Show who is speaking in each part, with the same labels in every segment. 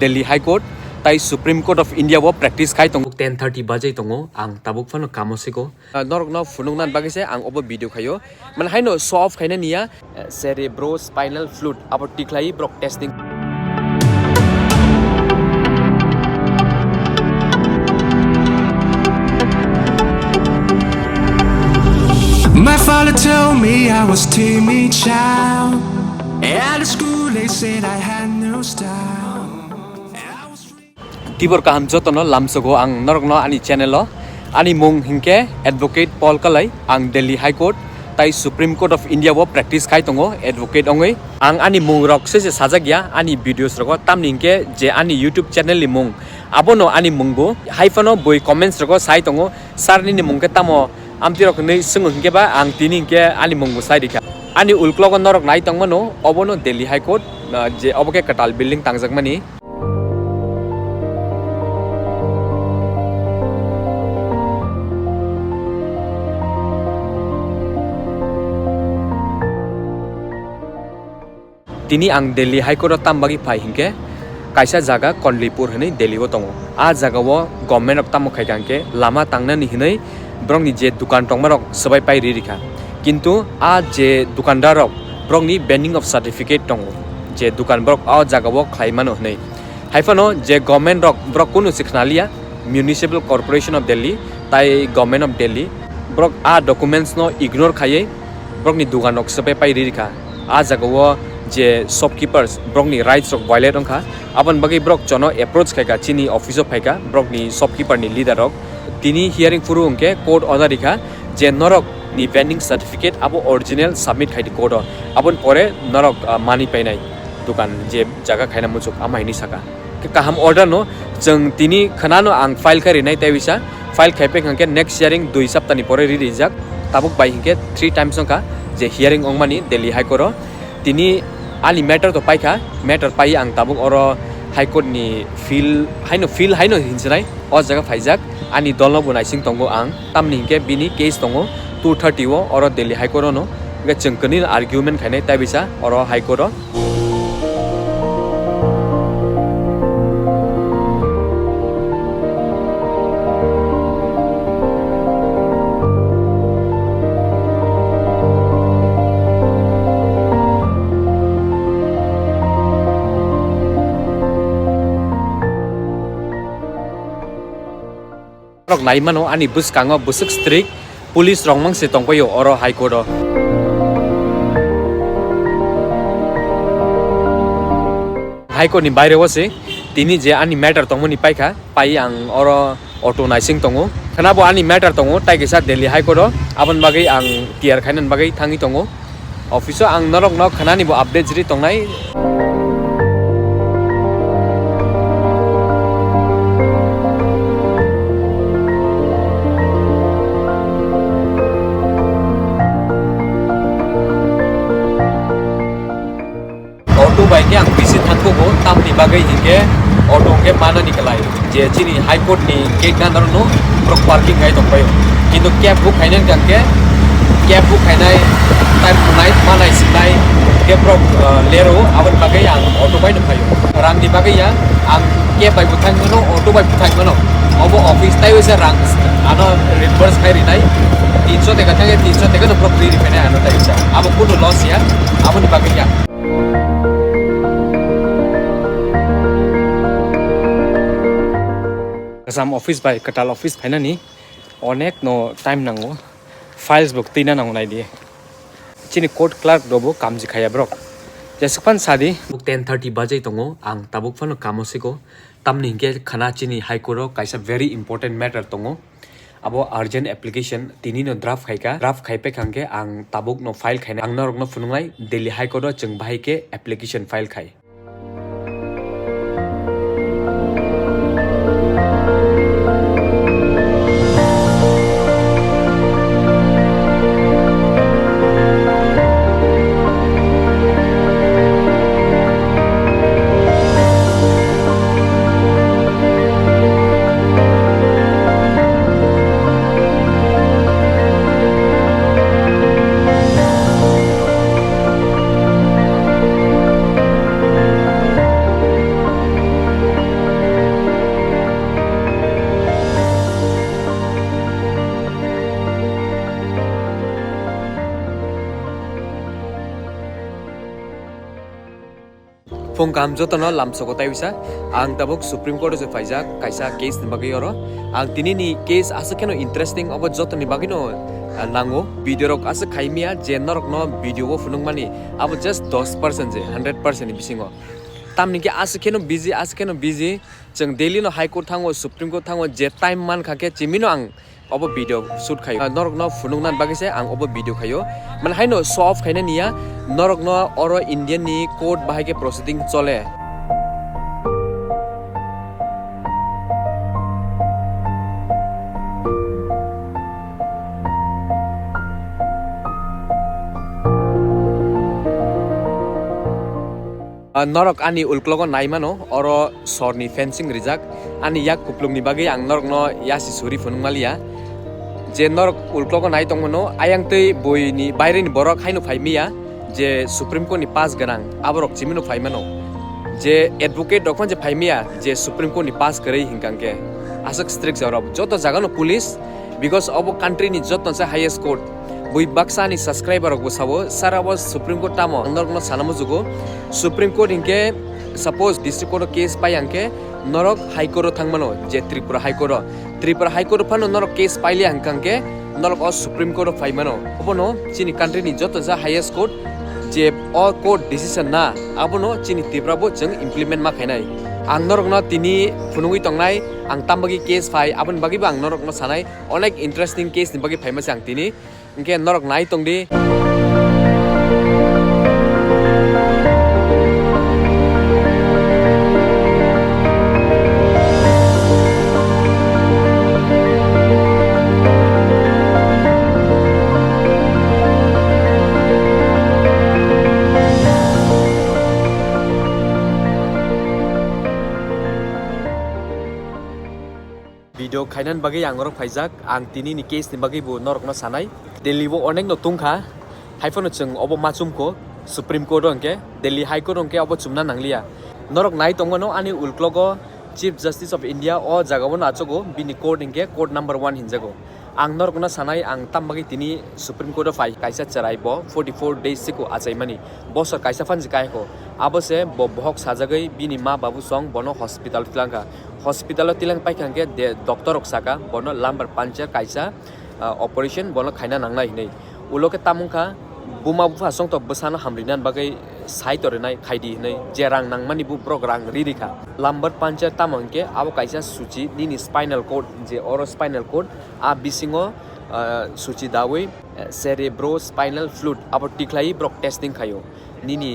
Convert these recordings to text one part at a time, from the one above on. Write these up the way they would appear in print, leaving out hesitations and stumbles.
Speaker 1: Delhi High Court tai Supreme Court of India wo practice khai tong 10:30 bajai tongo ang tabuk phano kamosiko norok no funungnan bagise ang obo video khayo man haino show off khaina niya cerebrospinal fluid abo tiklai brok testing
Speaker 2: My father told me I was timid child. At school they said I had no style.
Speaker 1: Tibor kaham jotono lamsogo ang norokno ani channel lo ani mung hingke advocate Paul Kalai ang Delhi High Court tai Supreme Court of India wo practice khai tongo advocate ongoi ang ani mung rok se sajagya ani videos rogo tamningke je ani YouTube channel li mung abono ani mungbo haifano boi comments rogo sai tongo sarni ni mungke tamo amti rok nei sungu hingke ba ang tiningke ani mungbo sai dikha ani ulklogo norok nai tongmano obono Delhi High Court je oboke katal building tangjagmani tini ang Delhi High Court tambagi phai hingke kaisa jaga Konlipur hini Delhi wo tongo a jaga wo government of tamo khaikangke lama tangna ni hinai brongni je dukan tongmarok sabai pai ririkha kintu a je dukandar rok brongni banning of certificate tongo je dukan brok a jaga wo khlaimano hinai haifano je government rok brok kunu sikhnalia municipal corporation of Delhi tai government of Delhi brok a documents no ignore khaye brokni dukan rok sabai pai ririkha a jaga wo je shopkeepers brokni rights rok violate ongkha abon bagi brok jono approach khaika chini office of phaika brokni shopkeeper ni leader rok tini hearing furu ongke court order rikha je norok ni vending certificate abo original submit khaiti court abon pore norok mani painai dukan je jaga khaina muchuk amaini saka kaham order no jeng tini khanano ang file khari nai taibisa file khaipe khangke next hearing 2 sapta ni pore rijak tabuk bai hingke 3 times ongka je hearing ongmani Delhi High Court tini ali matter to paika matter pai ang tabuk oro High Court ni feel haino hinjrai o jaga phaijak ani dolno bunai sing tongo ang tamni ke bini case tongo 230 wo oro Delhi High Court no ge chengkani argument khainai taibisa oro High Court rok naimano ani buskango busuk strict police rongmang se tongpayo oro High Court High Court ni baire wose tini je ani matter tongmoni paika pai ang oro auto naising tongo khanabo ani matter tongo taigesa Delhi High Court abon bagai ang tiar khainan bagai thangi tongo office ang norok no khanani bo update jiri tongnai auto bai ke ang visit thangko go tamni bagai hingke auto ke mana nikalai je chini High Court ni gate gandar no brok parking gai tongpai kintu cab book khainan kangke cab book khainai time tonight manai sinai ke brok lero abon bagai ang auto bai no phayo rang ni bagai ya ang cab bai buthang no auto bai buthang no obo office tai wese rang ano reverse khairi nai 300 teka thage 300 teka no brok free repay ano tai sa abo kuno loss ya abon bagai ya Kasam office by katal office phaina ni onek no time nango files book tina nango nai die chini court clerk dobo kamji khaya brok jespan sadi book 10:30 bajai tongo ang tabuk phano kamosiko tamni ke khana chini High Court kaisa very important matter tongo abo urgent application tini no draft khaika draft khaipe khangke ang tabuk no file khaina ang norok no funungai Delhi High Court cheng bahai ke application file khai phone kam joto no lamso ko taisa ang tabok Supreme Court se faijak kaisa case ni bagi oro ang tini ni case asa keno interesting obo joto ni bagi no nango video rok asa khaimia je norok no video wo funung mani abo just 10% je 100% ni bisingo tamni ke asa keno busy jeng daily no high court thango Supreme Court thango je time man khake chimino ang obo video shoot khayo norok no funung nan bagi se ang obo video khayo man haino show off khaina niya norok no oro Indian ni court bahai ke proceeding chole norok ani ulklogo naimano oro sorni fencing rijak ani yak kuplungni bagi ang norok no yasi suri funungmalia je norok ulklogo nai tongmono ayang tei boi ni baire ni borok haino phaimia je Supreme Court ni pass ganang aborok chimino phaimano je advocate dokon je phaimia je Supreme Court ni pass korei hingkangke asak strict jorob joto jagano police because obo country ni joto sa highest court bui baksa ni subscriber rok bosawo sarabo Supreme Court tamo norok no sanamo jugo Supreme Court inke suppose district court case payangke norok high court thangmano je Tripura high court phano norok case paile hangkangke norok o Supreme Court phaimano obono chini country ni joto ja highest court je all court decision na abono chini Tripura bo jeng implement ma khainai ang norok no tini phunungui tongnai ang tambagi case phai abon bagi bang norok no sanai onek interesting case ni bagi phaima sang tini inke norok nai tongdi video khainan bagi ang orok phaijak ang tini ni case ni bagi bu norok no sanai Delhi bo onek no tungkha haifon chung obo machum ko Supreme Court onke Delhi High Court onke obo chumna nanglia norok nai tongmono ani ulklogo Chief Justice of India o jagawo na achogo bini court inke court number 1 hinjago ang norok no sanai ang tambagi tini Supreme Court of kaisa Cherai bo 44 days siko achaimani bosor kaisa fan jikai ko abose bo bohok sajagai bini ma babu song bono hospital tilangka hospital tilang pai khangke de doctor ok saka bono lambar pancher kaisa operation bono khaina nangnai nei uloke tamungkha buma bufa song to besana hamrinan bagai site orenai khaidi nei jerang nangmani bu program ririkha lambar pancher tamangke abo kaisa suchi nini spinal cord je oro spinal cord a bisingo suchi dawi cerebrospinal fluid abo tiklai brok testing khayo nini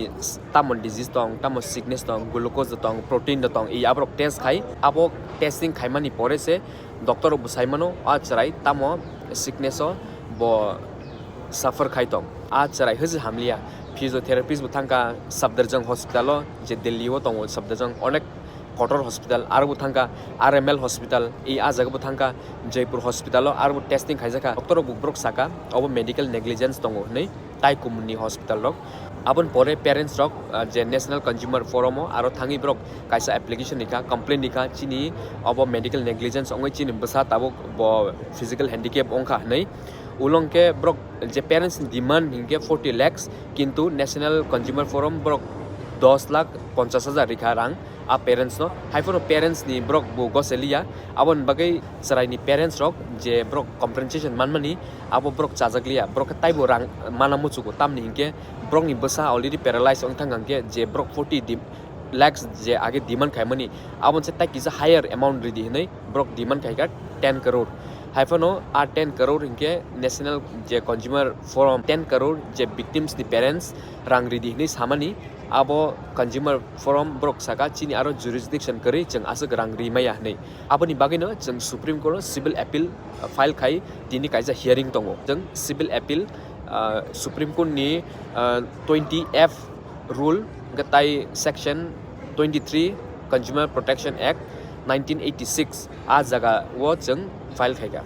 Speaker 1: tamon disease tong tamon sickness tong glucose tong protein tong i abrok test khai abo testing khaimani pore se doctor busaimano a Cherai tamo sickness bo suffer khai tong a Cherai hezi hamlia physiotherapist butangka sabdarjang hospital je Delhi o tong sabdarjang onek kotor hospital arbu thangka RML hospital ei a jaga buthangka Jaipur hospital arbu testing khaijaka doctor bubrok saka obo medical negligence tongo nei tai kumni hospital rok abon pore parents rok je National Consumer Forum aro thangi brok kaisa application nikha complaint nikha chini obo medical negligence ongoi chini basa tabok bo physical handicap ongkha nei ulongke brok je parents demand hingke 40 lakhs kintu National Consumer Forum brok 10 lakh 50,000 rikha rang a parents no haifo parents ni brok bo goselia abon bagai Cherai ni parents rok je brok compensation manmani abo brok chajaglia brok taibo rang manamu chugo tamni hingke brok ni basa already paralyzed ong thangangke je brok 40 lakhs je age demand khaimani abon se tai kisa higher amount ridi nei brok demand khaiga 10 crore haifo a 10 crore hingke National je Consumer Forum 10 crore je victims ni parents rang ridi nei samani abo Consumer Forum brok saka chini aro jurisdiction kari jeng asuk rang rimaya nei aboni bagino jeng Supreme Court civil appeal file khai tini kaisa hearing tongo jeng civil appeal Supreme Court ni 20F rule gatai section 23 Consumer Protection Act 1986 a jaga wo jeng file khaiga